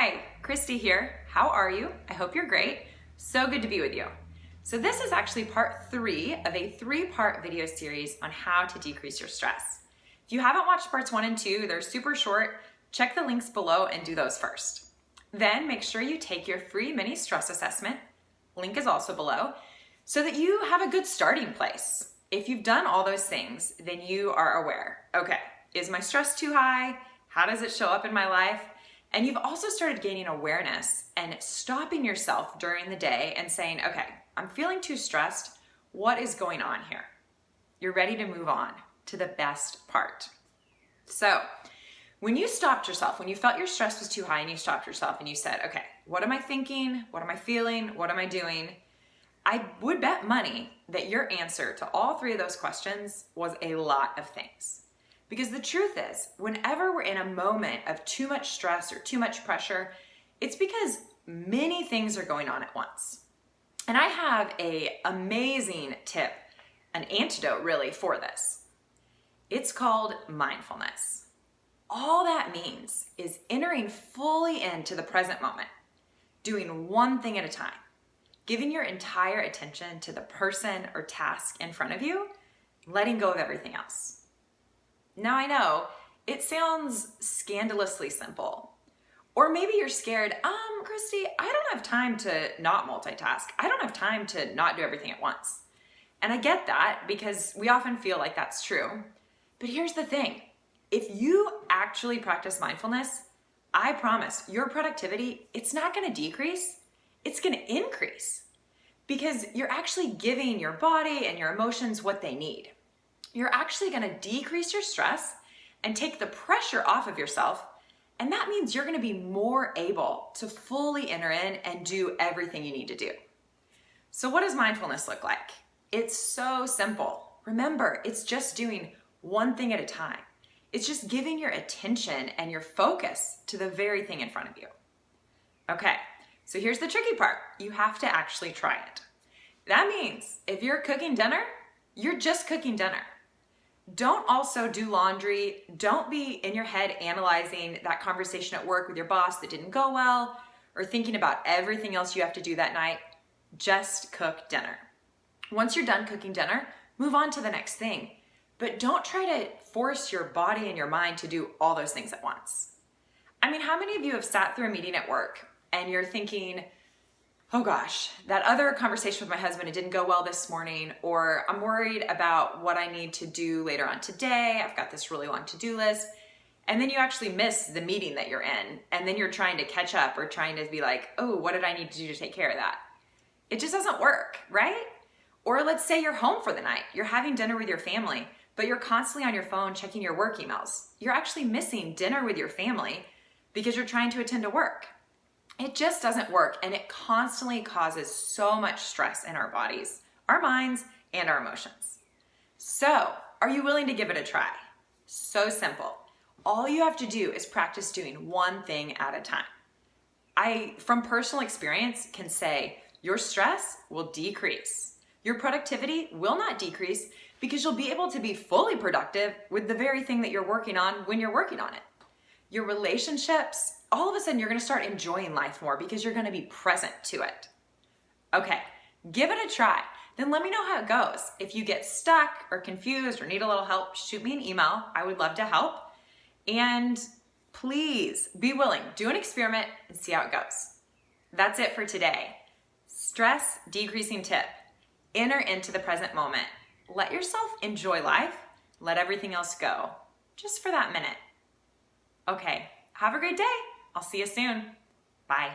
Hi, Christy here. How are you? I hope you're great. So good to be with you. So this is actually part 3 of a 3-part video series on how to decrease your stress. If you haven't watched parts 1 and 2, they're super short. Check the links below and do those first. Then make sure you take your free mini stress assessment. Link is also below, so that you have a good starting place. If you've done all those things, then you are aware. Okay, is my stress too high? How does it show up in my life? And you've also started gaining awareness and stopping yourself during the day and saying, okay, I'm feeling too stressed. What is going on here? You're ready to move on to the best part. So when you stopped yourself, when you felt your stress was too high and you stopped yourself and you said, okay, what am I thinking? What am I feeling? What am I doing? I would bet money that your answer to all 3 of those questions was a lot of things. Because the truth is, whenever we're in a moment of too much stress or too much pressure, it's because many things are going on at once. And I have an amazing tip, an antidote really for this. It's called mindfulness. All that means is entering fully into the present moment, doing one thing at a time, giving your entire attention to the person or task in front of you, letting go of everything else. Now I know it sounds scandalously simple, or maybe you're scared, Christy, I don't have time to not multitask. I don't have time to not do everything at once. And I get that because we often feel like that's true. But here's the thing. If you actually practice mindfulness, I promise your productivity, it's not going to decrease. It's going to increase because you're actually giving your body and your emotions what they need. You're actually going to decrease your stress and take the pressure off of yourself. And that means you're going to be more able to fully enter in and do everything you need to do. So what does mindfulness look like? It's so simple. Remember, it's just doing one thing at a time. It's just giving your attention and your focus to the very thing in front of you. Okay, so here's the tricky part. You have to actually try it. That means if you're cooking dinner, you're just cooking dinner. Don't also do laundry. Don't be in your head analyzing that conversation at work with your boss that didn't go well or thinking about everything else you have to do that night. Just cook dinner. Once you're done cooking dinner, move on to the next thing. But don't try to force your body and your mind to do all those things at once. I mean, how many of you have sat through a meeting at work and you're thinking, oh gosh, that other conversation with my husband, it didn't go well this morning, or I'm worried about what I need to do later on today. I've got this really long to-do list. And then you actually miss the meeting that you're in. And then you're trying to catch up or trying to be like, oh, what did I need to do to take care of that? It just doesn't work, right? Or let's say you're home for the night. You're having dinner with your family, but you're constantly on your phone checking your work emails. You're actually missing dinner with your family because you're trying to attend to work. It just doesn't work, and it constantly causes so much stress in our bodies, our minds, and our emotions. So, are you willing to give it a try? So simple. All you have to do is practice doing one thing at a time. I, from personal experience, can say your stress will decrease. Your productivity will not decrease because you'll be able to be fully productive with the very thing that you're working on when you're working on it. Your relationships, all of a sudden you're going to start enjoying life more because you're going to be present to it. Okay, give it a try. Then let me know how it goes. If you get stuck or confused or need a little help, shoot me an email. I would love to help. And please be willing, do an experiment and see how it goes. That's it for today. Stress decreasing tip. Enter into the present moment. Let yourself enjoy life. Let everything else go. Just for that minute. Okay, have a great day. I'll see you soon. Bye.